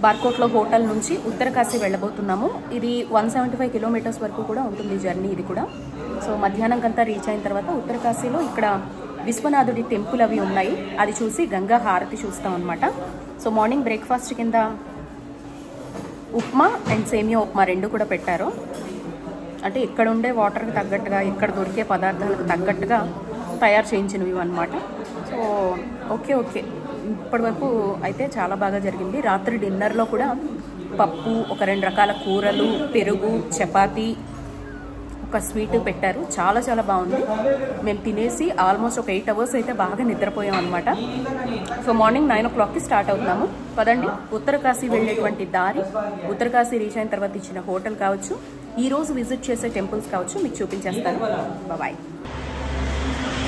బార్కోట్లో hotel నుంచి ఉత్తరకాశీ వెళ్ళబోతున్నాము. ఇది 175 kilometres వరకు కూడా ఉంటుంది జర్నీ ఇది కూడా. సో మధ్యాహ్నంకంతా రీచ్ అయిన తర్వాత ఉత్తరకాశీలో ఇక్కడ విశ్వనాథుడి టెంపుల్ అవి ఉన్నాయి, అది చూసి గంగా హారతి చూస్తాం అనమాట. సో మార్నింగ్ బ్రేక్ఫాస్ట్ కింద ఉప్మా అండ్ సేమియా ఉప్మా రెండు కూడా పెట్టారు. అంటే ఇక్కడ ఉండే వాటర్కి తగ్గట్టుగా, ఇక్కడ దొరికే పదార్థాలకు తగ్గట్టుగా తయారు చేయించినవి అనమాట. సో ఓకే ఇప్పటి వరకు అయితే చాలా బాగా జరిగింది. రాత్రి డిన్నర్లో కూడా పప్పు, ఒక 2 రకాల కూరలు, పెరుగు, చపాతీ, ఒక స్వీట్ పెట్టారు. చాలా చాలా బాగుంది. మేము తినేసి ఆల్మోస్ట్ ఒక 8 అవర్స్ అయితే బాగా నిద్రపోయాం అనమాట. సో మార్నింగ్ 9 o'clockకి స్టార్ట్ అవుతున్నాము. పదండి, ఉత్తరకాశీ వెళ్ళేటువంటి దారి, ఉత్తరకాశీ రీచ్ అయిన తర్వాత ఇచ్చిన హోటల్ కావచ్చు, ఈరోజు విజిట్ చేసే టెంపుల్స్ కావచ్చు మీకు చూపించేస్తాను. బాయ్.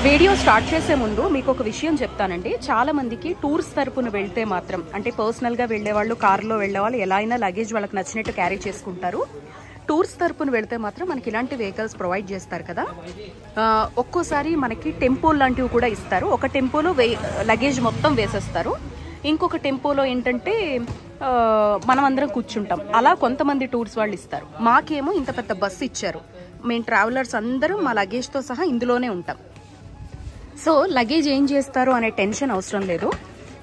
వీడియో స్టార్ట్ చేసే ముందు మీకు ఒక విషయం చెప్తానండి. చాలా మందికి టూర్స్ తరపున వెళ్తే మాత్రం, అంటే పర్సనల్గా వెళ్ళేవాళ్ళు, కార్లో వెళ్ళేవాళ్ళు ఎలా అయినా లగేజ్ వాళ్ళకి నచ్చినట్టు క్యారీ చేసుకుంటారు. టూర్స్ తరపున వెళ్తే మాత్రం మనకి ఇలాంటి వెహికల్స్ ప్రొవైడ్ చేస్తారు కదా. ఒక్కోసారి మనకి టెంపో లాంటివి కూడా ఇస్తారు. ఒక టెంపోలో లగేజ్ మొత్తం వేసేస్తారు, ఇంకొక టెంపోలో ఏంటంటే మనం అందరం కూర్చుంటాం. అలా కొంతమంది టూర్స్ వాళ్ళు ఇస్తారు. మాకేమో ఇంత పెద్ద బస్సు ఇచ్చారు. మేము ట్రావెలర్స్ అందరం మా లగేజ్తో సహా ఇందులోనే ఉంటాం. సో లగేజ్ ఏం చేస్తారు అనే టెన్షన్ అవసరం లేదు.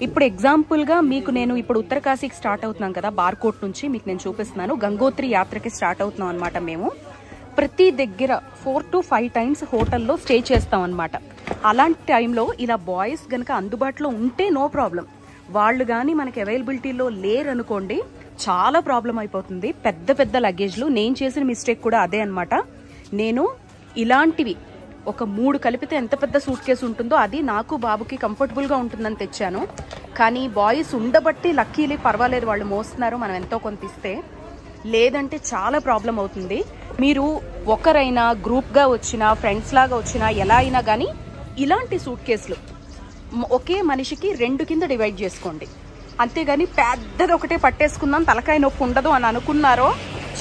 ఇప్పుడు ఎగ్జాంపుల్గా మీకు నేను ఇప్పుడు ఉత్తరకాశీకి స్టార్ట్ అవుతున్నాం కదా, బార్కోట్ నుంచి మీకు నేను చూపిస్తున్నాను. గంగోత్రి యాత్రకి స్టార్ట్ అవుతున్నాం అనమాట. మేము ప్రతి దగ్గర 4 to 5 times హోటల్లో స్టే చేస్తాం అనమాట. అలాంటి టైంలో ఇలా బాయ్స్ కనుక అందుబాటులో ఉంటే నో ప్రాబ్లం. వాళ్ళు కానీ మనకి అవైలబిలిటీలో లేరనుకోండి, చాలా ప్రాబ్లం అయిపోతుంది. పెద్ద పెద్ద లగేజ్లు. నేను చేసిన మిస్టేక్ కూడా అదే అనమాట. నేను ఇలాంటివి ఒక 3 కలిపితే ఎంత పెద్ద సూట్ కేసు ఉంటుందో అది నాకు బాబుకి కంఫర్టబుల్గా ఉంటుందని తెచ్చాను. కానీ బాయ్స్ ఉండబట్టి లక్కీలీ పర్వాలేదు, వాళ్ళు మోస్తున్నారు, మనం ఎంతో కొంత ఇస్తే. లేదంటే చాలా ప్రాబ్లం అవుతుంది. మీరు ఒకరైనా గ్రూప్గా వచ్చినా, ఫ్రెండ్స్ లాగా వచ్చినా, ఎలా అయినా కానీ ఇలాంటి సూట్ కేసులు ఒకే మనిషికి 2 కింద డివైడ్ చేసుకోండి. అంతేగాని పెద్దది ఒకటే పట్టేసుకుందాం, తలకాయ నొప్పి ఉండదు అని అనుకున్నారో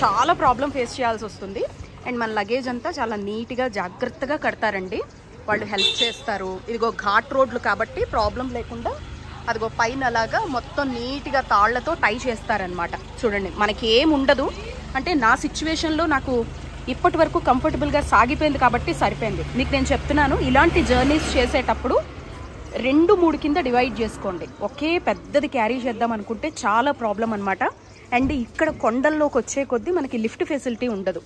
చాలా ప్రాబ్లం ఫేస్ చేయాల్సి వస్తుంది. అండ్ మన లగేజ్ అంతా చాలా నీట్గా జాగ్రత్తగా కడతారండి, వాళ్ళు హెల్ప్ చేస్తారు. ఇదిగో ఘాట్ రోడ్లు కాబట్టి ప్రాబ్లం లేకుండా అదిగో పైన అలాగా మొత్తం నీట్గా తాళ్లతో టై చేస్తారనమాట. చూడండి, మనకి ఏం ఉండదు. అంటే నా సిచ్యువేషన్లో నాకు ఇప్పటి వరకు కంఫర్టబుల్గా సాగిపోయింది కాబట్టి సరిపోయింది. మీకు నేను చెప్తున్నాను, ఇలాంటి జర్నీస్ చేసేటప్పుడు 2-3 కింద డివైడ్ చేసుకోండి. ఒకే పెద్దది క్యారీ చేద్దాం అనుకుంటే చాలా ప్రాబ్లం అనమాట. అండ్ ఇక్కడ కొండల్లోకి వచ్చే కొద్దీ మనకి లిఫ్ట్ ఫెసిలిటీ ఉండదు.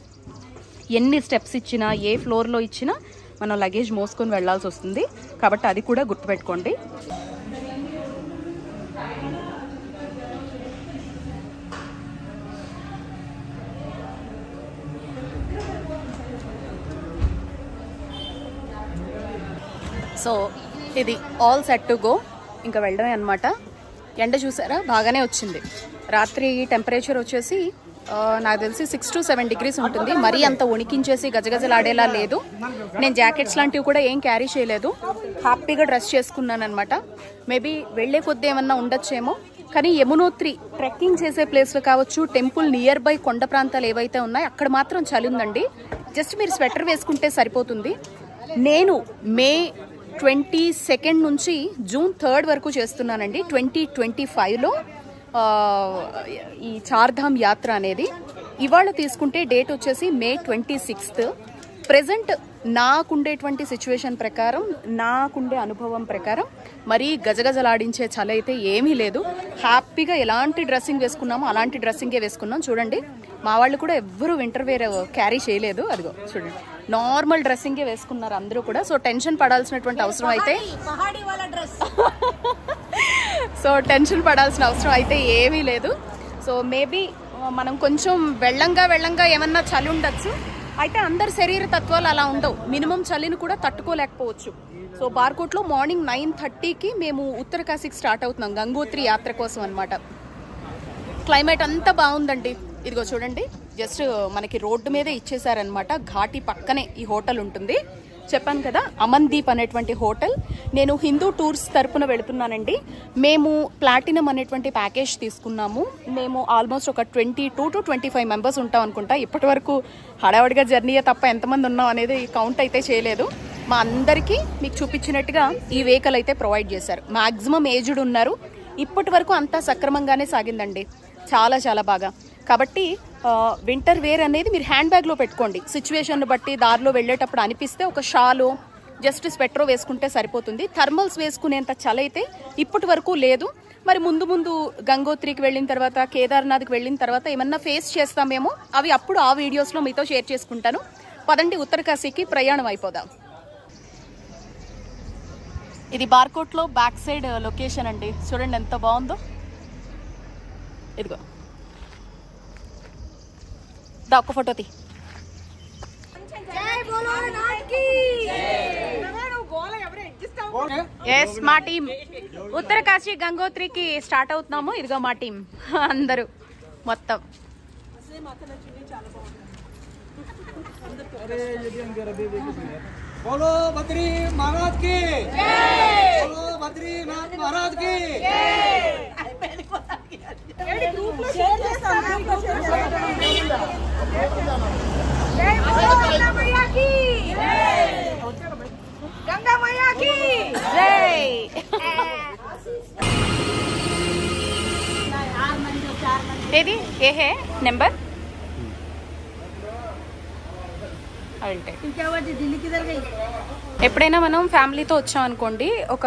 ఎన్ని స్టెప్స్ ఇచ్చినా, ఏ ఫ్లోర్లో ఇచ్చినా మనం లగేజ్ మోసుకొని వెళ్లాల్సి వస్తుంది. కాబట్టి అది కూడా గుర్తుపెట్టుకోండి. సో ఇది ఆల్ సెట్ టు గో, ఇంకా వెళ్ళడమే అనమాట. ఎండ చూసారా, బాగానే వచ్చింది. రాత్రి టెంపరేచర్ వచ్చేసి నాకు తెలిసి 6 to 7 degrees ఉంటుంది. మరీ అంత వణికించేసి గజగజలాడేలా లేదు. నేను జాకెట్స్ లాంటివి కూడా ఏం క్యారీ చేయలేదు, హ్యాపీగా డ్రెస్ చేసుకున్నాను అనమాట. మేబీ వెళ్లే కొద్ది ఏమన్నా ఉండొచ్చేమో. కానీ యమునోత్రి ట్రెక్కింగ్ చేసే ప్లేస్లో కావచ్చు, టెంపుల్ నియర్ బై కొండ ప్రాంతాలు ఏవైతే ఉన్నాయో అక్కడ మాత్రం చలి ఉందండి. జస్ట్ మీరు స్వెటర్ వేసుకుంటే సరిపోతుంది. నేను మే 22 నుంచి జూన్ 3 వరకు చేస్తున్నానండి 2025లో ఈ చార్ధామ్ యాత్ర అనేది. ఇవాళ తీసుకుంటే డేట్ వచ్చేసి మే 26. ప్రెజెంట్ నాకుండేటువంటి సిచ్యువేషన్ ప్రకారం, నాకుండే అనుభవం ప్రకారం మరీ గజగజలాడించే చలి అయితే ఏమీ లేదు. హ్యాపీగా ఎలాంటి డ్రెస్సింగ్ వేసుకున్నామో అలాంటి డ్రెస్సింగే వేసుకున్నాం. చూడండి, మా వాళ్ళు కూడా ఎవ్వరూ వింటర్ వేర్ క్యారీ చేయలేదు. అదిగో చూడండి, నార్మల్ డ్రెస్సింగే వేసుకున్నారు అందరూ కూడా. సో టెన్షన్ పడాల్సినటువంటి అవసరం అయితే ఏమీ లేదు. సో మేబీ మనం కొంచెం వెళ్ళంగా ఏమన్నా చలి ఉండొచ్చు. అయితే అందరి శరీర తత్వాలు అలా ఉండవు. మినిమం చలిని కూడా తట్టుకోలేకపోవచ్చు. సో బార్కోట్లో మార్నింగ్ 9:30కి మేము ఉత్తరకాశీకి స్టార్ట్ అవుతున్నాం గంగోత్రి యాత్ర కోసం అనమాట. క్లైమేట్ అంతా బాగుందండి. ఇదిగో చూడండి, జస్ట్ మనకి రోడ్డు మీదే ఇచ్చేసారనమాట. ఘాటి పక్కనే ఈ హోటల్ ఉంటుంది. చెప్పాను కదా, అమన్దీప్ అనేటువంటి హోటల్. నేను హిందూ టూర్స్ తరపున వెళుతున్నానండి. మేము ప్లాటినం అనేటువంటి ప్యాకేజ్ తీసుకున్నాము. మేము ఆల్మోస్ట్ ఒక 22 to 25 మెంబర్స్ ఉంటాం అనుకుంటా. ఇప్పటి వరకు హడావడిగా జర్నీయే తప్ప ఎంతమంది ఉన్నాం అనేది కౌంట్ అయితే చేయలేదు. మా అందరికీ మీకు చూపించినట్టుగా ఈ వెహికల్ అయితే ప్రొవైడ్ చేశారు. మ్యాక్సిమం ఏజ్డ్ ఉన్నారు, ఇప్పటి వరకు అంతా సక్రమంగానే సాగిందండి, చాలా చాలా బాగా. కాబట్టి వింటర్ వేర్ అనేది మీరు హ్యాండ్ బ్యాగ్లో పెట్టుకోండి. సిచ్యువేషన్ బట్టి దారిలో వెళ్ళేటప్పుడు అనిపిస్తే ఒక షాలు జస్ట్ స్వెటర్ వేసుకుంటే సరిపోతుంది. థర్మల్స్ వేసుకునేంత చలి అయితే ఇప్పటి వరకు లేదు. మరి ముందు ముందు గంగోత్రికి వెళ్ళిన తర్వాత, కేదార్నాథ్కి వెళ్ళిన తర్వాత ఏమన్నా ఫేస్ చేస్తామేమో, అవి అప్పుడు ఆ వీడియోస్లో మీతో షేర్ చేసుకుంటాను. పదండి ఉత్తరకాశీకి ప్రయాణం అయిపోదాం. ఇది బార్కోట్లో బ్యాక్ సైడ్ లొకేషన్ అండి, చూడండి ఎంత బాగుందో. ఇదిగో దా ఒక్క ఫోటో తీ. ఎస్, మా టీం ఉత్తరకాశీ గంగోత్రికి స్టార్ట్ అవుతున్నాము. ఇదిగో మా టీం అందరూ మొత్తం. बोलो बद्री महाराज की जय, बोलो बद्रीनाथ महाराज की जय। गंगा मैया की गंगा मैया की जय। ఏది ఏ హే నెంబర్ ఎప్పుడైనా మనం ఫ్యామిలీతో వచ్చాం అనుకోండి, ఒక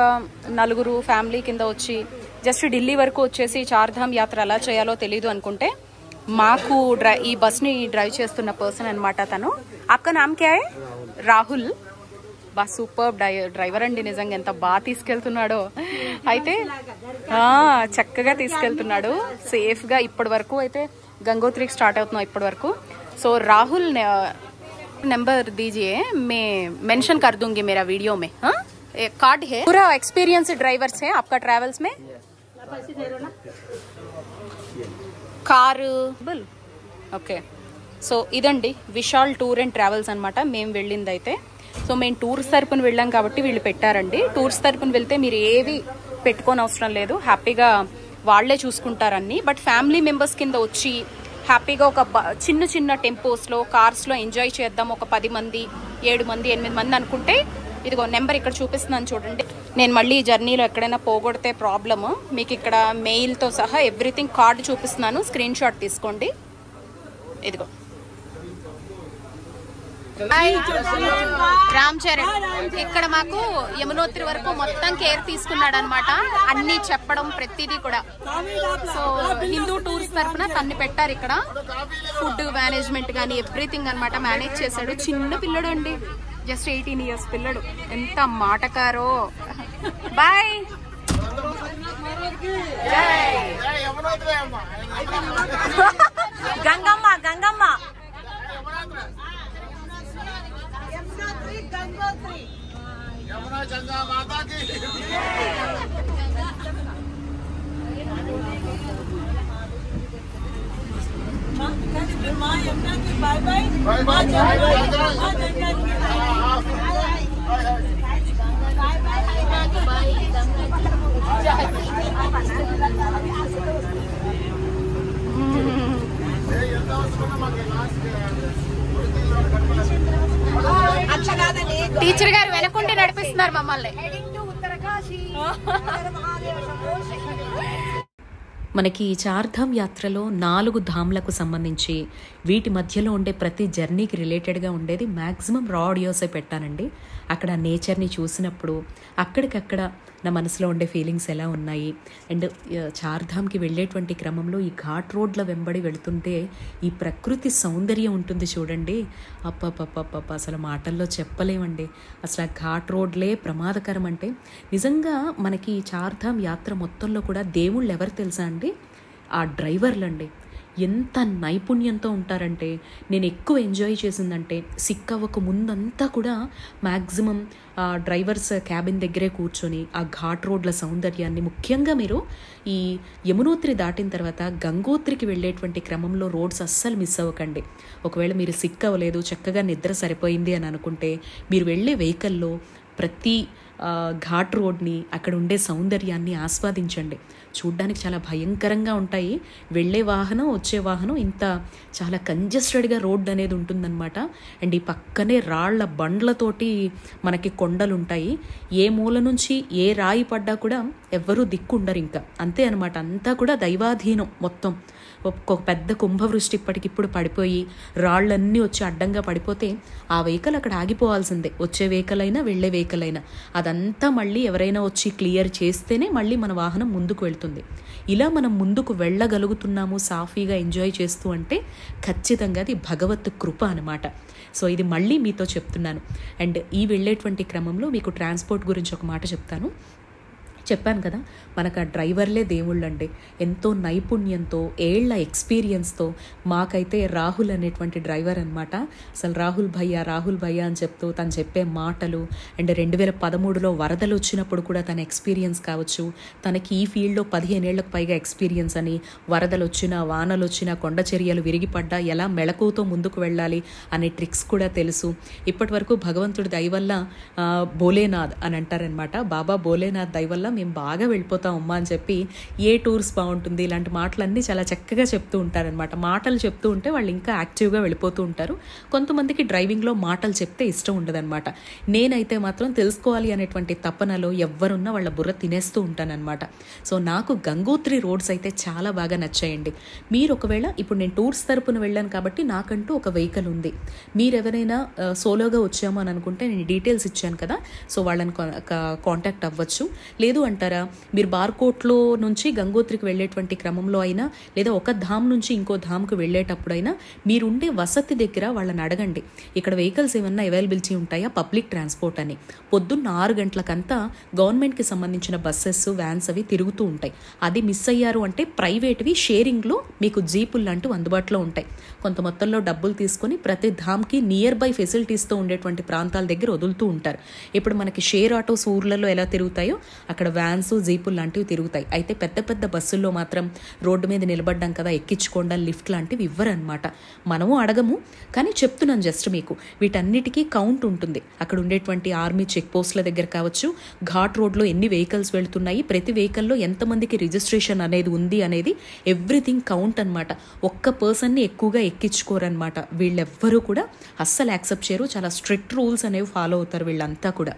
నలుగురు ఫ్యామిలీ కింద వచ్చి జస్ట్ ఢిల్లీ వరకు వచ్చేసి చార్ధామ్ యాత్ర ఎలా చేయాలో తెలీదు అనుకుంటే, మాకు ఈ బస్ని డ్రైవ్ చేస్తున్న పర్సన్ అనమాట తను. అక్క నామ్ క్యా హై? రాహుల్. బా సూపర్ డ్రైవర్ అండి, నిజంగా ఎంత బాగా తీసుకెళ్తున్నాడో. అయితే చక్కగా తీసుకెళ్తున్నాడు సేఫ్గా. ఇప్పటి వరకు అయితే గంగోత్రికి స్టార్ట్ అవుతున్నాం ఇప్పటి వరకు. సో రాహుల్ नंबर दीजिए, मैं मेंशन कर दूंगी मेरा वीडियो में. हाँ, एक कार्ड है, पूरा एक्सपीरियंस ड्राइवर्स है आपका ट्रैवल्स में. Car okay. సో ఇదండి విశాల్ టూర్ అండ్ ట్రావెల్స్ అనమాట మేము వెళ్ళింది అయితే. సో మేము టూర్స్ తరపున వెళ్ళాం కాబట్టి వీళ్ళు పెట్టారండి. టూర్స్ తరపున వెళ్తే మీరు ఏవి పెట్టుకోని అవసరం లేదు, హ్యాపీగా వాళ్లే చూసుకుంటారన్ని. బట్ ఫ్యామిలీ మెంబర్స్ కింద వచ్చి హ్యాపీగా ఒక చిన్న చిన్న టెంపోస్లో కార్స్లో ఎంజాయ్ చేద్దాం, ఒక 10 మంది 7 మంది 8 మంది అనుకుంటే, ఇదిగో నెంబర్ ఇక్కడ చూపిస్తున్నాను చూడండి. నేను మళ్ళీ జర్నీలో ఎక్కడైనా పోగొడితే ప్రాబ్లము, మీకు ఇక్కడ మెయిల్తో సహా ఎవ్రీథింగ్ కార్డు చూపిస్తున్నాను, స్క్రీన్ షాట్ తీసుకోండి. ఇదిగో రామ్ చరణ్ ఇక్కడ మాకు యమునోత్రి వరకు మొత్తం కేర్ తీసుకున్నాడు అనమాట, అన్ని చెప్పడం ప్రతిదీ కూడా. సో హిందూ టూర్స్ తరఫున తన్ని పెట్టారు ఇక్కడ, ఫుడ్ మేనేజ్మెంట్ కానీ ఎవ్రీథింగ్ అనమాట మేనేజ్ చేశాడు. చిన్న పిల్లడు అండి, జస్ట్ 18 years పిల్లడు, ఎంత మాటకారో. బాయ్. గంగమ్మ గంగమ్మ यमुना गंगा माता की माँ यमुना की बाय बाय बाय టీచర్ గారు వెనకుంటే నడిపిస్తున్నారు మమ్మల్ని. మనకి చార్ధామ్ యాత్రలో 4 ధామ్లకు సంబంధించి వీటి మధ్యలో ఉండే ప్రతి జర్నీకి రిలేటెడ్గా ఉండేది మ్యాక్సిమం రా ఆడియోసే పెట్టానండి. అక్కడ నేచర్ని చూసినప్పుడు అక్కడికక్కడ నా మనసులో ఉండే ఫీలింగ్స్ ఎలా ఉన్నాయి. అండ్ చార్ధామ్కి వెళ్ళేటువంటి క్రమంలో ఈ ఘాట్ రోడ్ల వెంబడి వెళుతుంటే ఈ ప్రకృతి సౌందర్యం ఉంటుంది చూడండి, అప్పపప్పప్ప అసలు మాటల్లో చెప్పలేమండి. అసలు ఆ ఘాట్ రోడ్లే ప్రమాదకరం. అంటే నిజంగా మనకి చార్ధామ్ యాత్ర మొత్తంలో కూడా దేవుళ్ళు ఎవరు తెలుసా అండి? ఆ డ్రైవర్లు అండి. ఎంత నైపుణ్యంతో ఉంటారంటే, నేను ఎక్కువ ఎంజాయ్ చేసిందంటే సిక్ అవ్వక ముందంతా కూడా మ్యాక్సిమం డ్రైవర్స్ క్యాబిన్ దగ్గరే కూర్చొని ఆ ఘాట్ రోడ్ల సౌందర్యాన్ని, ముఖ్యంగా మీరు ఈ యమునోత్రి దాటిన తర్వాత గంగోత్రికి వెళ్ళేటువంటి క్రమంలో రోడ్స్ అస్సలు మిస్ అవ్వకండి. ఒకవేళ మీరు సిక్ అవ్వలేదు, చక్కగా నిద్ర సరిపోయింది అని అనుకుంటే మీరు వెళ్ళే వెహికల్లో ప్రతి ఘాట్ రోడ్ని, అక్కడ ఉండే సౌందర్యాన్ని ఆస్వాదించండి. చూడ్డానికి చాలా భయంకరంగా ఉంటాయి. వెళ్ళే వాహనం వచ్చే వాహనం ఇంత చాలా కంజెస్టెడ్గా రోడ్ అనేది ఉంటుందన్నమాట. అండ్ ఈ పక్కనే రాళ్ల బండ్లతోటి మనకి కొండలు ఉంటాయి. ఏ మూల నుంచి ఏ రాయి పడ్డా కూడా ఎవ్వరూ దిక్కుండరు, ఇంకా అంతే అనమాట. అంతా కూడా దైవాధీనం మొత్తం. ఒక పెద్ద కుంభవృష్టి ఇప్పటికిప్పుడు పడిపోయి రాళ్ళన్నీ వచ్చి అడ్డంగా పడిపోతే ఆ వెహికల్ అక్కడ ఆగిపోవాల్సిందే, వచ్చే వెహికల్ అయినా వెళ్ళే వెహికల్ అయినా. అదంతా మళ్ళీ ఎవరైనా వచ్చి క్లియర్ చేస్తేనే మళ్ళీ మన వాహనం ముందుకు వెళ్తుంది. ఇలా మనం ముందుకు వెళ్ళగలుగుతున్నాము సాఫీగా ఎంజాయ్ చేస్తూ అంటే ఖచ్చితంగా అది భగవత్ కృప అనమాట. సో ఇది మళ్ళీ మీతో చెప్తున్నాను. అండ్ ఈ వెళ్ళేటువంటి క్రమంలో మీకు ట్రాన్స్పోర్ట్ గురించి ఒక మాట చెప్తాను. చెప్పాను కదా, మనకు ఆ డ్రైవర్లే దేవుళ్ళండి. ఎంతో నైపుణ్యంతో, ఏళ్ల ఎక్స్పీరియన్స్తో. మాకైతే రాహుల్ అనేటువంటి డ్రైవర్ అనమాట. అసలు రాహుల్ భయ్యా అని చెప్తూ తను చెప్పే మాటలు, అండ్ 2013లో వరదలు వచ్చినప్పుడు కూడా తన ఎక్స్పీరియన్స్ కావచ్చు, తనకి ఈ ఫీల్డ్లో 15 ఏళ్లకు పైగా ఎక్స్పీరియన్స్ అని, వరదలు వచ్చినా వానలు వచ్చినా కొండ చర్యలు విరిగిపడ్డా ఎలా మెళకువతో ముందుకు వెళ్ళాలి అనే ట్రిక్స్ కూడా తెలుసు. ఇప్పటి వరకు భగవంతుడి దయవల్ల భోలేనాథ్ అని అంటారనమాట, బాబా భోలేనాథ్ దయవల్ల మేము బాగా వెళ్ళిపోతాం అమ్మా అని చెప్పి ఏ టూర్స్ బాగుంటుంది ఇలాంటి మాటలన్నీ చాలా చక్కగా చెప్తూ ఉంటారనమాట. మాటలు చెప్తూ ఉంటే వాళ్ళు ఇంకా యాక్టివ్గా వెళ్ళిపోతూ ఉంటారు. కొంతమందికి డ్రైవింగ్లో మాటలు చెప్తే ఇష్టం ఉండదన్నమాట. నేనైతే మాత్రం తెలుసుకోవాలి అనేటువంటి తపనలో ఎవరున్నా వాళ్ళ బుర్ర తినేస్తూ ఉంటానన్నమాట. సో నాకు గంగోత్రి రోడ్స్ అయితే చాలా బాగా నచ్చాయండి. మీరు ఒకవేళ ఇప్పుడు నేను టూర్స్ తరపున వెళ్ళాను కాబట్టి నాకంటూ ఒక వెహికల్ ఉంది. మీరెవరైనా సోలోగా వచ్చాము అని అనుకుంటే నేను డీటెయిల్స్ ఇచ్చాను కదా, సో వాళ్ళని కాంటాక్ట్ అవ్వచ్చు. లేదు అంటారా, మీరు బార్కోట్లో నుంచి గంగోత్రికి వెళ్ళేటువంటి క్రమంలో అయినా, లేదా ఒక ధామ్ నుంచి ఇంకో ధామ్కి వెళ్ళేటప్పుడైనా మీరుండే వసతి దగ్గర వాళ్ళని అడగండి, ఇక్కడ వెహికల్స్ ఏమన్నా అవైలబిలిటీ ఉంటాయా పబ్లిక్ ట్రాన్స్పోర్ట్ అని. పొద్దున్న 6 గంటలకంతా గవర్నమెంట్కి సంబంధించిన బస్సెస్, వ్యాన్స్ అవి తిరుగుతూ ఉంటాయి. అది మిస్ అయ్యారు అంటే ప్రైవేట్వి షేరింగ్లో మీకు జీపులు లాంటివి అందుబాటులో ఉంటాయి. కొంత మొత్తంలో డబ్బులు తీసుకొని ప్రతి ధామ్కి నియర్ బై ఫెసిలిటీస్తో ఉండేటువంటి ప్రాంతాల దగ్గర వదులుతూ ఉంటారు. ఇప్పుడు మనకి షేర్ ఆటోస్ ఊర్లలో ఎలా తిరుగుతాయో అక్కడ వ్యాన్స్, జీపులు లాంటివి తిరుగుతాయి. అయితే పెద్ద పెద్ద బస్సుల్లో మాత్రం రోడ్డు మీద నిలబడ్డాం కదా ఎక్కించుకోండా లిఫ్ట్ లాంటివి ఇవ్వరనమాట. మనము అడగము, కానీ చెప్తున్నాను జస్ట్ మీకు. వీటన్నిటికీ కౌంట్ ఉంటుంది. అక్కడ ఉండేటువంటి ఆర్మీ చెక్ పోస్టుల దగ్గర కావచ్చు, ఘాట్ రోడ్లో ఎన్ని వెహికల్స్ వెళ్తున్నాయి, ప్రతి వెహికల్లో ఎంతమందికి రిజిస్ట్రేషన్ అనేది ఉంది అనేది ఎవ్రీథింగ్ కౌంట్ అనమాట. ఒక్క పర్సన్ని ఎక్కువగా ఎక్కించుకోరనమాట. వీళ్ళెవ్వరూ కూడా అస్సలు యాక్సెప్ట్ చేయరు. చాలా స్ట్రిక్ట్ రూల్స్ అనేవి ఫాలో అవుతారు వీళ్ళంతా కూడా.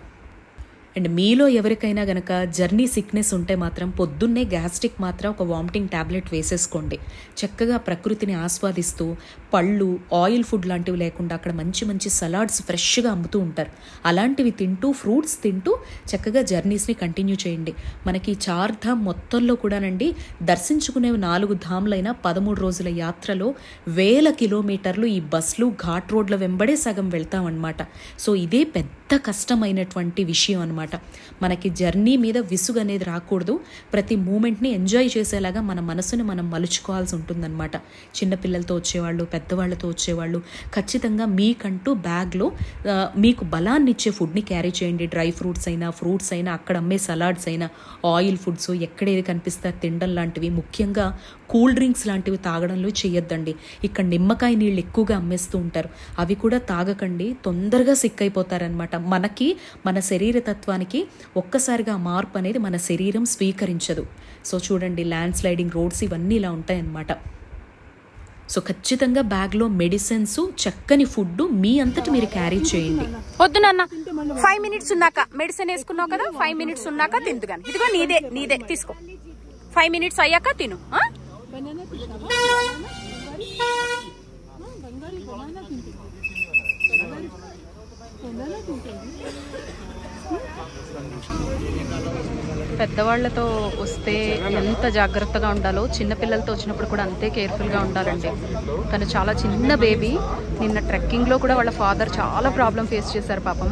అండ్ మీలో ఎవరికైనా గనక జర్నీ సిక్నెస్ ఉంటే మాత్రం పొద్దున్నే గ్యాస్ట్రిక్ మాత్రం ఒక వామిటింగ్ ట్యాబ్లెట్ వేసేసుకోండి. చక్కగా ప్రకృతిని ఆస్వాదిస్తూ పళ్ళు, ఆయిల్ ఫుడ్ లాంటివి లేకుండా అక్కడ మంచి మంచి సలాడ్స్ ఫ్రెష్గా అమ్ముతూ ఉంటారు. అలాంటివి తింటూ, ఫ్రూట్స్ తింటూ చక్కగా జర్నీస్ని కంటిన్యూ చేయండి. మనకి 4 ధామ్ మొత్తంలో కూడానండి దర్శించుకునే 4 ధామ్లైనా 13 రోజుల యాత్రలో 1000 కిలోమీటర్లు ఈ బస్సులు ఘాట్ రోడ్ల వెంబడే సగం వెళ్తామన్నమాట. సో ఇదే పెద్ద కష్టమైనటువంటి విషయం అనమాట. మనకి జర్నీ మీద విసుగు అనేది రాకూడదు. ప్రతి మూమెంట్ని ఎంజాయ్ చేసేలాగా మన మనసుని మనం మలుచుకోవాల్సి ఉంటుందన్నమాట. చిన్నపిల్లలతో వచ్చేవాళ్ళు, పెద్దవాళ్ళతో వచ్చేవాళ్ళు ఖచ్చితంగా మీకంటూ బ్యాగ్లో మీకు బలాన్ని ఇచ్చే ఫుడ్ని క్యారీ చేయండి. డ్రై ఫ్రూట్స్ అయినా, ఫ్రూట్స్ అయినా, అక్కడ అమ్మే సలాడ్స్ అయినా, ఆయిల్ ఫుడ్స్ ఎక్కడేది కనిపిస్తే తినడం లాంటివి, ముఖ్యంగా కూల్ డ్రింక్స్ లాంటివి తాగడంలో చేయొద్దండి. ఇక్కడ నిమ్మకాయ నీళ్ళు ఎక్కువగా అమ్మేస్తూ ఉంటారు, అవి కూడా తాగకండి. తొందరగా సిక్ అయిపోతారనమాట. మనకి మన శరీర తత్వానికి ఒక్కసారిగా మార్పు అనేది మన శరీరం స్వీకరించదు. సో చూడండి, ల్యాండ్ స్లైడింగ్ రోడ్స్ ఇవన్నీ ఇలా ఉంటాయన్నమాట. సో ఖచ్చితంగా బ్యాగ్లో మెడిసిన్స్, చక్కని ఫుడ్ మీ అంతటి మీరు క్యారీ చేయండి. వద్దు నాన్న, 5 minutes ఉన్నాక మెడిసిన్ వేసుకున్నావు కదా, 5 minutes ఉన్నాక తిందు కానీ. ఇదిగో నీదే తీసుకో. 5 minutes అయ్యాక తిను. పెద్దవాళ్లతో వస్తే ఎంత జాగ్రత్తగా ఉండాలో చిన్నపిల్లలతో వచ్చినప్పుడు కూడా అంతే కేర్ఫుల్గా ఉండాలండి. తను చాలా చిన్న బేబీ. నిన్న ట్రెక్కింగ్లో కూడా వాళ్ళ ఫాదర్ చాలా ప్రాబ్లం ఫేస్ చేశారు పాపం.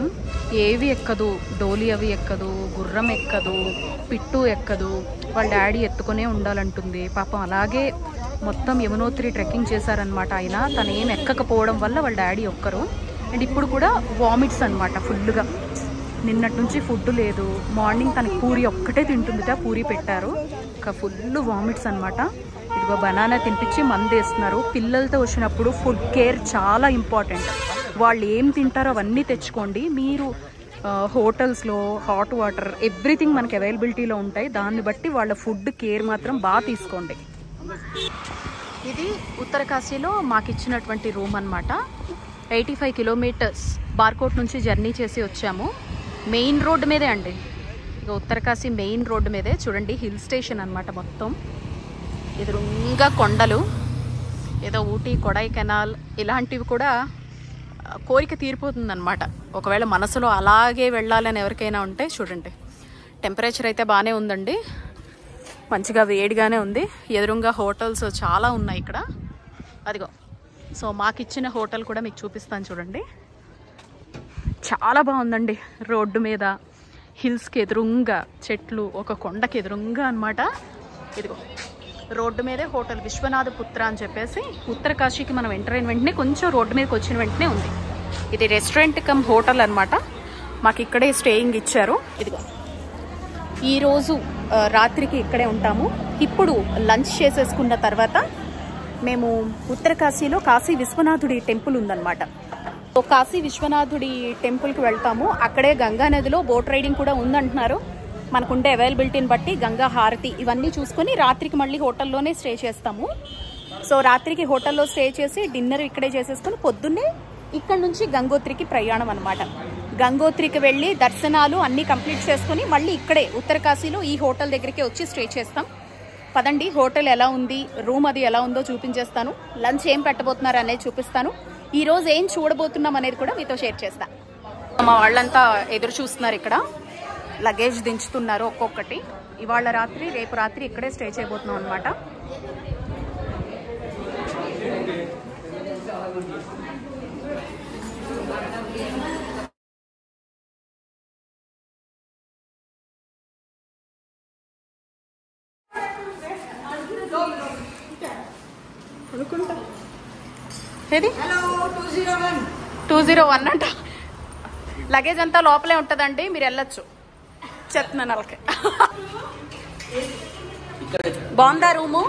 ఏవి ఎక్కదు, డోలీ అవి ఎక్కదు, గుర్రం ఎక్కదు, పిట్టు ఎక్కదు. వాళ్ళ డాడీ ఎత్తుకునే ఉండాలంటుంది పాపం. అలాగే మొత్తం యమునోత్రి ట్రెక్కింగ్ చేశారనమాట ఆయన. తను ఏం ఎక్కకపోవడం వల్ల వాళ్ళ డాడీ ఒక్కరు. అండ్ ఇప్పుడు కూడా వామిట్స్ అనమాట ఫుల్గా. నిన్నటి నుంచి ఫుడ్ లేదు. మార్నింగ్ తనకి పూరి ఒక్కటే తింటుందిట, పూరి పెట్టారు. ఇంకా ఫుల్ వామిట్స్ అనమాట. ఇదిగో బనానా తినిపించి మందు వేస్తున్నారు. పిల్లలతో వచ్చినప్పుడు ఫుడ్ కేర్ చాలా ఇంపార్టెంట్. వాళ్ళు ఏం తింటారో అవన్నీ తెచ్చుకోండి. మీరు హోటల్స్లో హాట్ వాటర్ ఎవ్రీథింగ్ మనకి అవైలబిలిటీలో ఉంటాయి. దాన్ని బట్టి వాళ్ళ ఫుడ్ కేర్ మాత్రం బాగా తీసుకోండి. ఇది ఉత్తరకాశీలో మాకు ఇచ్చినటువంటి రూమ్ అనమాట. 85 కిలోమీటర్స్ బార్కోట్ నుంచి జర్నీ చేసి వచ్చాము. మెయిన్ రోడ్డు మీదే అండి, ఇక ఉత్తరకాశీ మెయిన్ రోడ్డు మీదే. చూడండి హిల్ స్టేషన్ అనమాట మొత్తం. ఎదురుగా కొండలు, ఏదో ఊటీ కొడైకెనాల్ ఇలాంటివి కూడా కోరిక తీరిపోతుందన్నమాట ఒకవేళ మనసులో అలాగే వెళ్ళాలని ఎవరికైనా ఉంటే. చూడండి టెంపరేచర్ అయితే బాగానే ఉందండి, మంచిగా వేడిగానే ఉంది. ఎదురుగా హోటల్స్ చాలా ఉన్నాయి ఇక్కడ. అదిగో సో మాకు ఇచ్చిన హోటల్ కూడా మీకు చూపిస్తాను చూడండి. చాలా బాగుందండి. రోడ్డు మీద హిల్స్కి ఎదురుగా చెట్లు, ఒక కొండకి ఎదురుగా అనమాట. ఇదిగో రోడ్డు మీదే హోటల్ విశ్వనాథ పుత్ర అని చెప్పేసి ఉత్తరకాశీకి మనం ఎంటర్ అయిన వెంటనే కొంచెం రోడ్డు మీదకి వచ్చిన వెంటనే ఉంది. ఇది రెస్టారెంట్ కమ్ హోటల్ అనమాట. మాకు ఇక్కడే స్టేయింగ్ ఇచ్చారు. ఇదిగో ఈరోజు రాత్రికి ఇక్కడే ఉంటాము. ఇప్పుడు లంచ్ చేసేసుకున్న తర్వాత మేము ఉత్తరకాశీలో కాశీ విశ్వనాథుడి టెంపుల్ ఉందన్నమాట. సో కాశీ విశ్వనాథుడి టెంపుల్కి వెళ్తాము. అక్కడే గంగా నదిలో బోట్ రైడింగ్ కూడా ఉందంటున్నారు. మనకుండే అవైలబిలిటీని బట్టి గంగా హారతి ఇవన్నీ చూసుకొని రాత్రికి మళ్ళీ హోటల్లోనే స్టే చేస్తాము. సో రాత్రికి హోటల్లో స్టే చేసి డిన్నర్ ఇక్కడే చేసేసుకొని పొద్దున్నే ఇక్కడ నుంచి గంగోత్రికి ప్రయాణం అనమాట. గంగోత్రికి వెళ్ళి దర్శనాలు అన్నీ కంప్లీట్ చేసుకొని మళ్ళీ ఇక్కడే ఉత్తరకాశీలో ఈ హోటల్ దగ్గరికి వచ్చి స్టే చేస్తాం. పదండి హోటల్ ఎలా ఉంది, రూమ్ అది ఎలా ఉందో చూపించేస్తాను. లంచ్ ఏం పెట్టబోతున్నారు అనేది చూపిస్తాను. ఈరోజు ఏం చూడబోతున్నాం అనేది కూడా మీతో షేర్ చేస్తా. మా వాళ్ళంతా ఎదురు చూస్తున్నారు ఇక్కడ. లగేజ్ దించుతున్నారు ఒక్కొక్కటి. ఇవాళ రాత్రి రేపు రాత్రి ఇక్కడే స్టే చేయబోతున్నాం అనమాట. ఏది 201 అంట. లగేజ్ అంతా లోపలే ఉంటుందండి, మీరు వెళ్ళొచ్చు. చెప్తున్నా నెలకి. బాగుందా రూము?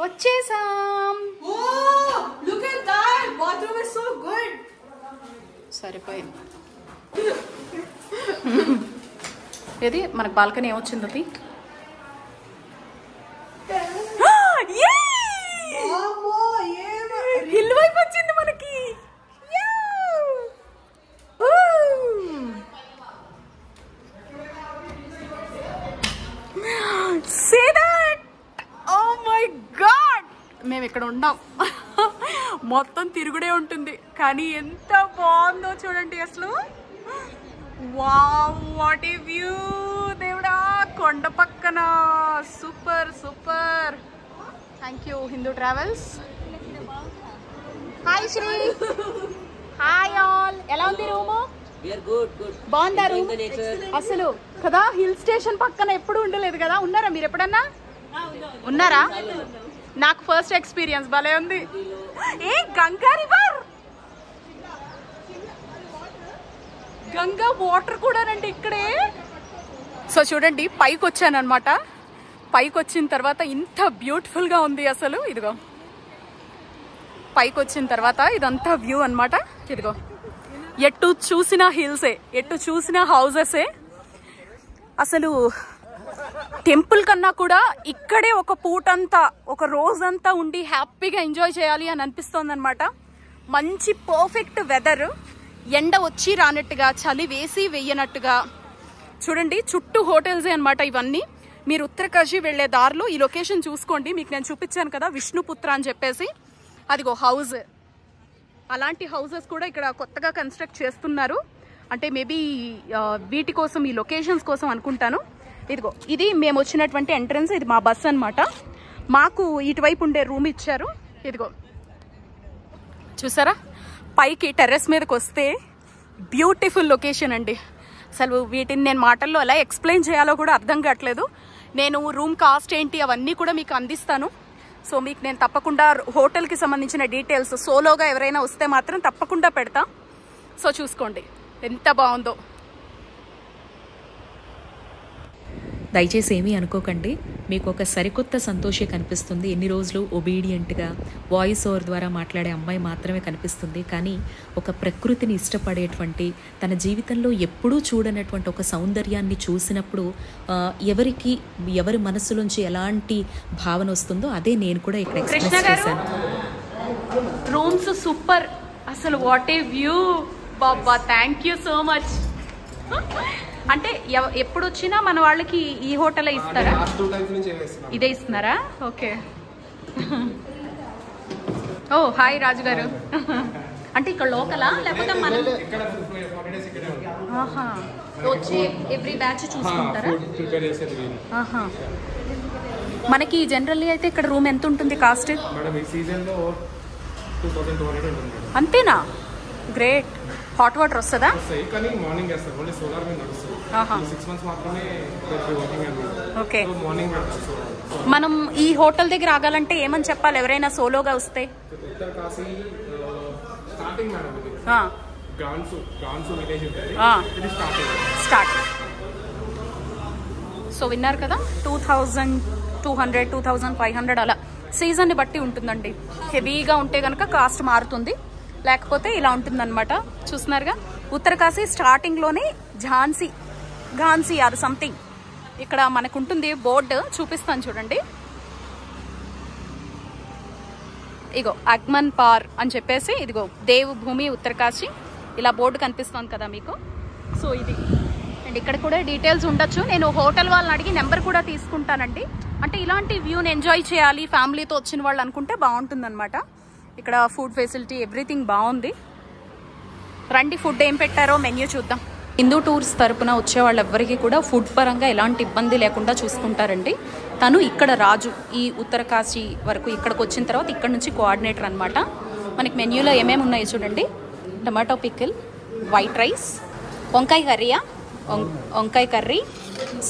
వచ్చేసాం. సరిపోయింది. ఏది మనకు బాల్కనీ ఏమొచ్చింది? అది హిల్ వైపు వచ్చింది మనకి. Say that! Oh my God! మేము ఇక్కడ ఉన్నాం. మొత్తం తిరుగుడే ఉంటుంది కానీ ఎంత బాగుందో చూడండి అసలు. వావ్, వాట్ ఏ వ్యూ దేవుడా. కొండ పక్కన super super. Thank you Hindu travels. Hi Sri. Hi all. ఎలా ఉంది రూము? బాగుందా రూమ్? అసలు కదా హిల్ స్టేషన్ పక్కన ఎప్పుడు ఉండలేదు కదా. ఉన్నారా మీరు ఎప్పుడన్నా? ఉన్నారా? నాకు ఫస్ట్ ఎక్స్పీరియన్స్. భలే ఉంది. ఏ గంగా రివర్, గంగా వాటర్ కూడానండి ఇక్కడే. సో చూడండి పైకి వచ్చాను అనమాట. పైకి వచ్చిన తర్వాత ఇంత బ్యూటిఫుల్ గా ఉంది అసలు. ఇదిగో పైకి వచ్చిన తర్వాత ఇదంతా వ్యూ అనమాట. ఇదిగో ఎటు చూసిన హిల్సే, ఎటు చూసిన హౌసెసే. అసలు టెంపుల్ కన్నా కూడా ఇక్కడే ఒక పూటంతా, ఒక రోజంతా ఉండి హ్యాపీగా ఎంజాయ్ చేయాలి అని అనిపిస్తోంది అనమాట. మంచి పర్ఫెక్ట్ వెదర్, ఎండ వచ్చి రానట్టుగా, చలి వేసి వెయ్యనట్టుగా. చూడండి చుట్టూ హోటల్సే అనమాట ఇవన్నీ. మీరు ఉత్తరకాశీ వెళ్లే దారిలో ఈ లొకేషన్ చూసుకోండి. మీకు నేను చూపించాను కదా విష్ణుపుత్ర అని చెప్పేసి, అదిగో హౌస్. అలాంటి హౌసెస్ కూడా ఇక్కడ కొత్తగా కన్స్ట్రక్ట్ చేస్తున్నారు. అంటే మేబీ వీటి కోసం, ఈ లొకేషన్స్ కోసం అనుకుంటాను. ఇదిగో ఇది మేము వచ్చినటువంటి ఎంట్రన్స్. ఇది మా బస్ అనమాట. మాకు ఇటువైపు ఉండే రూమ్ ఇచ్చారు. ఇదిగో చూసారా, పైకి టెర్రస్ మీదకి వస్తే బ్యూటిఫుల్ లొకేషన్ అండి. అసలు వీటిని నేను మాటల్లో ఎలా ఎక్స్ప్లెయిన్ చేయాలో కూడా అర్థం కావట్లేదు. నేను రూమ్ కాస్ట్ ఏంటి అవన్నీ కూడా మీకు అందిస్తాను. సో మీకు నేను తప్పకుండా హోటల్కి సంబంధించిన డీటెయిల్స్ సోలోగా ఎవరైనా వస్తే మాత్రం తప్పకుండా పెడతా. సో చూసుకోండి ఎంత బాగుందో. దయచేసి ఏమీ అనుకోకండి, మీకు ఒక సరికొత్త సంతోషే కనిపిస్తుంది. ఎన్ని రోజులు ఒబీడియంట్గా వాయిస్ ఓవర్ ద్వారా మాట్లాడే అమ్మాయి మాత్రమే కనిపిస్తుంది. కానీ ఒక ప్రకృతిని ఇష్టపడేటువంటి, తన జీవితంలో ఎప్పుడూ చూడనటువంటి ఒక సౌందర్యాన్ని చూసినప్పుడు ఎవరి మనసులోంచి ఎలాంటి భావన వస్తుందో అదే నేను కూడా ఇక్కడ ఎక్స్ప్రెస్ చేశాను. రూమ్స్ సూపర్, అసలు what a view Baba, thank you so much. అంటే ఎప్పుడు వచ్చినా మన వాళ్ళకి ఈ హోటల్ ఇస్తారా? ఇదే ఇస్తున్నారా? ఓకే. ఓ హాయ్ రాజు గారు. అంటే ఇక్కడ లోకలా లేకపోతే మనం వచ్చి ఎవ్రీ బ్యాచ్ చూసుకుంటారా? మనకి జనరల్లీ అయితే ఇక్కడ రూమ్ ఎంత ఉంటుంది కాస్ట్? అంతేనా? గ్రేట్. హాట్ వాటర్ వస్తుందా? ఓకే. మనం ఈ హోటల్ దగ్గర ఆగాలంటే ఏమని చెప్పాలి ఎవరైనా సోలోగా వస్తే? స్టార్ట్. సో విన్నారు కదా, 2200, 2500 అలా సీజన్ని బట్టి ఉంటుందండి. హెవీగా ఉంటే కనుక కాస్ట్ మారుతుంది, లేకపోతే ఇలా ఉంటుందన్నమాట. చూస్తున్నారుగా, ఉత్తరకాశీ స్టార్టింగ్లోనే ఝాన్సీ ఆర్ సంథింగ్ ఇక్కడ మనకు ఉంటుంది బోర్డు, చూపిస్తాను చూడండి. ఇగో అగ్మన్ పార్ అని చెప్పేసి, ఇదిగో దేవభూమి ఉత్తరకాశీ ఇలా బోర్డు కనిపిస్తుంది కదా మీకు. సో ఇది అండ్ ఇక్కడ కూడా డీటెయిల్స్ ఉండొచ్చు. నేను హోటల్ వాళ్ళని అడిగి నెంబర్ కూడా తీసుకుంటానండి. అంటే ఇలాంటి వ్యూని ఎంజాయ్ చేయాలి ఫ్యామిలీతో వచ్చిన వాళ్ళు అనుకుంటే బాగుంటుంది అనమాట. ఇక్కడ ఫుడ్ ఫెసిలిటీ ఎవ్రీథింగ్ బాగుంది. రండి, ఫుడ్ ఏం పెట్టారో మెన్యూ చూద్దాం. హిందూ టూర్స్ తరపున వచ్చే వాళ్ళెవ్వరికీ కూడా ఫుడ్ పరంగా ఎలాంటి ఇబ్బంది లేకుండా చూసుకుంటారండి. తను ఇక్కడ రాజు ఈ ఉత్తరకాశీ వరకు ఇక్కడికి వచ్చిన తర్వాత ఇక్కడ నుంచి కోఆర్డినేటర్ అనమాట. మనకి మెన్యూలో ఏమేమి ఉన్నాయో చూడండి. టమాటో పికిల్, వైట్ రైస్, వంకాయ కర్రీ,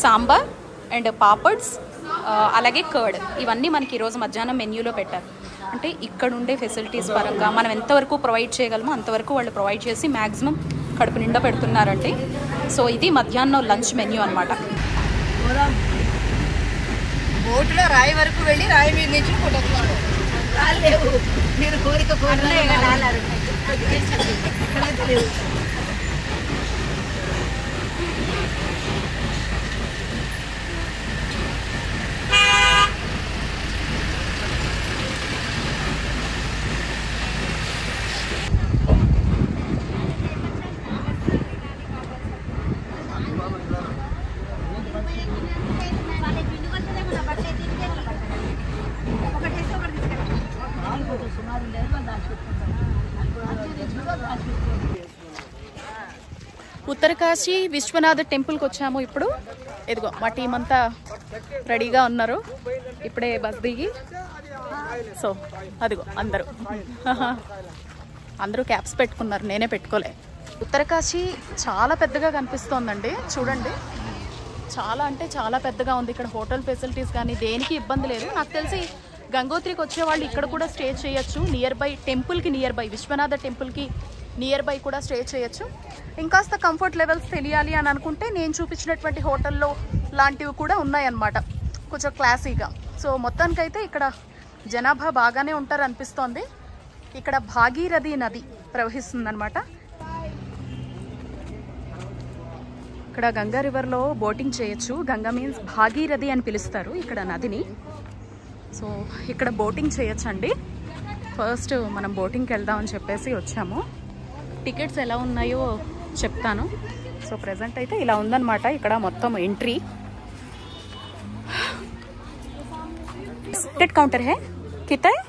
సాంబార్ అండ్ పాపడ్స్, అలాగే కర్డ్. ఇవన్నీ మనకి ఈరోజు మధ్యాహ్నం మెన్యూలో పెట్టారు. అంటే ఇక్కడ ఉండే ఫెసిలిటీస్ పరంగా మనం ఎంతవరకు ప్రొవైడ్ చేయగలమో అంతవరకు వాళ్ళు ప్రొవైడ్ చేసి మ్యాక్సిమం కడుపు నిండా పెడుతున్నారండి. సో ఇది మధ్యాహ్నం లంచ్ మెన్యూ అనమాట. బోట్లో రాయి వరకు వెళ్ళి రాయి మీద నుంచి ఫోటోలు రాలేవు. మీరు కోరిక ఉత్తరకాశీ విశ్వనాథ టెంపుల్కి వచ్చాము ఇప్పుడు. ఇదిగో మా టీం అంతా రెడీగా ఉన్నారు. ఇప్పుడే బస్ దిగి, సో అదిగో అందరూ క్యాప్స్ పెట్టుకున్నారు, నేనే పెట్టుకోలే. ఉత్తరకాశీ చాలా పెద్దగా కనిపిస్తోందండి, చూడండి. చాలా అంటే చాలా పెద్దగా ఉంది. ఇక్కడ హోటల్ ఫెసిలిటీస్ కానీ దేనికి ఇబ్బంది లేదు. నాకు తెలిసి గంగోత్రికి వచ్చే వాళ్ళు ఇక్కడ కూడా స్టే చేయొచ్చు. నియర్ బై టెంపుల్కి, నియర్ బై విశ్వనాథ టెంపుల్కి నియర్ బై కూడా స్టే చేయొచ్చు. ఇంకాస్త కంఫర్ట్ లెవెల్స్ తెలియాలి అని అనుకుంటే నేను చూపించినటువంటి హోటల్లో లాంటివి కూడా ఉన్నాయన్నమాట, కొంచెం క్లాసీగా. సో మొత్తానికైతే ఇక్కడ జనాభా బాగానే ఉంటారు అనిపిస్తోంది. ఇక్కడ భాగీరథి నది ప్రవహిస్తుందన్నమాట. ఇక్కడ గంగా రివర్లో బోటింగ్ చేయొచ్చు. గంగా మీన్స్ భాగీరథి అని పిలుస్తారు ఇక్కడ నదిని. సో ఇక్కడ బోటింగ్ చేయొచ్చండి. ఫస్ట్ మనం బోటింగ్కి వెళ్దామని చెప్పేసి వచ్చాము. టికెట్స్ ఎలా ఉన్నాయో చెప్తాను. సో ప్రెజెంట్ అయితే ఇలా ఉందన్నమాట ఇక్కడ మొత్తం ఎంట్రీ. टिकट काउंटर है, कितना है?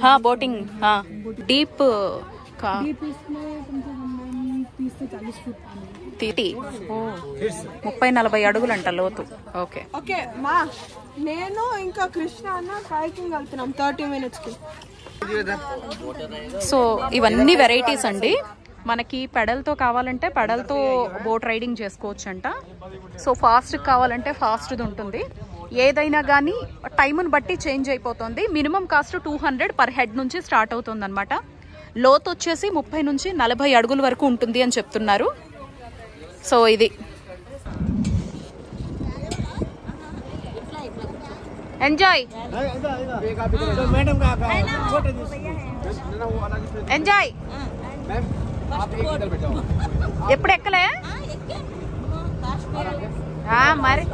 हाँ बोटिंग, हाँ डीप का 30-40 అడుగులంట లోతు. ఓకే ఓకే మా నేను ఇంకా కృష్ణ అన్న ట్రైకింగ్ వెళ్తున్నాం 30 minutes కి. సో ఇవన్నీ వెరైటీస్ అండి. మనకి పెడల్తో కావాలంటే పెడల్తో బోట్ రైడింగ్ చేసుకోవచ్చు అంట. సో ఫాస్ట్ కావాలంటే ఫాస్ట్ది ఉంటుంది. ఏదైనా కానీ టైంని బట్టి చేంజ్ అయిపోతుంది. మినిమం కాస్ట్ 200 పర్ హెడ్ నుంచి స్టార్ట్ అవుతుంది అనమాట. లోతు వచ్చేసి 30 నుంచి 40 అడుగుల వరకు ఉంటుంది అని చెప్తున్నారు. సో ఇది ఎంజాయ్ ఎంజాయ్. ఎప్పుడు ఎక్కలే మరి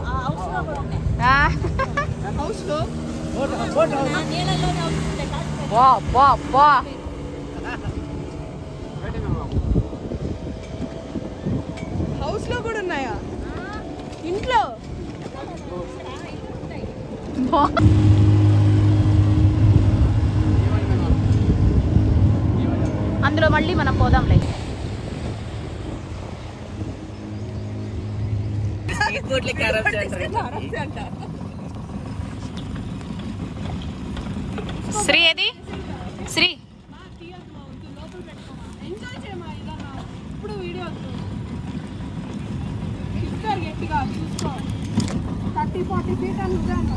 హౌస్ లో కూడా ఉన్నాయా? ఇంట్లో అందులో మళ్ళీ మనం పోదాంలే. శ్రీ ఏది శ్రీ ఎంజాయ్ చేయమా ఇదన్నా. ఇప్పుడు వీడియో గట్టిగా చూసుకో. 30-40 feet అని అన్నా.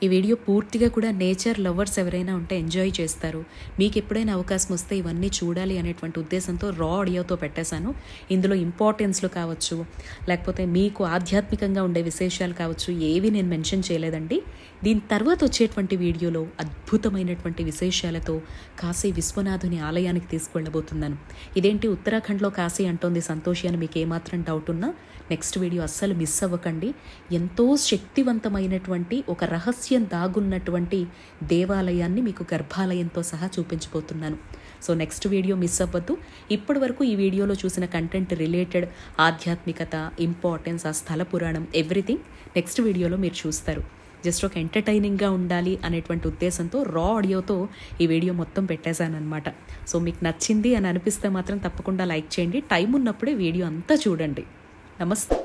ఈ వీడియో పూర్తిగా కూడా నేచర్ లవర్స్ ఎవరైనా ఉంటే ఎంజాయ్ చేస్తారు. మీకు ఎప్పుడైనా అవకాశం వస్తే ఇవన్నీ చూడాలి అనేటువంటి ఉద్దేశంతో రా ఆడియోతో పెట్టేశాను. ఇందులో ఇంపార్టెన్స్లు కావచ్చు, లేకపోతే మీకు ఆధ్యాత్మికంగా ఉండే విశేషాలు కావచ్చు, ఏవి నేను మెన్షన్ చేయలేదండి. దీని తర్వాత వచ్చేటువంటి వీడియోలో అద్భుతమైనటువంటి విశేషాలతో కాశీ విశ్వనాథుని ఆలయానికి తీసుకువెళ్ళబోతున్నాను. ఇదేంటి ఉత్తరాఖండ్లో కాశీ అంటోంది సంతోషి అని మీకు ఏమాత్రం డౌట్ ఉన్నా నెక్స్ట్ వీడియో అస్సలు మిస్ అవ్వకండి. ఎంతో శక్తివంతమైనటువంటి ఒక రహస్యం దాగున్నటువంటి దేవాలయాన్ని మీకు గర్భాలయంతో సహా చూపించబోతున్నాను. సో నెక్స్ట్ వీడియో మిస్ అవ్వద్దు. ఇప్పటి వరకు ఈ వీడియోలో చూసిన కంటెంట్ రిలేటెడ్ ఆధ్యాత్మికత, ఇంపార్టెన్స్, ఆ స్థల పురాణం, ఎవ్రీథింగ్ నెక్స్ట్ వీడియోలో మీరు చూస్తారు. జస్ట్ ఒక ఎంటర్టైనింగ్గా ఉండాలి అనేటువంటి ఉద్దేశంతో రా ఆడియోతో ఈ వీడియో మొత్తం పెట్టేశానమాట. సో మీకు నచ్చింది అని అనిపిస్తే మాత్రం తప్పకుండా లైక్ చేయండి. టైం ఉన్నప్పుడే వీడియో అంతా చూడండి. నమస్తే.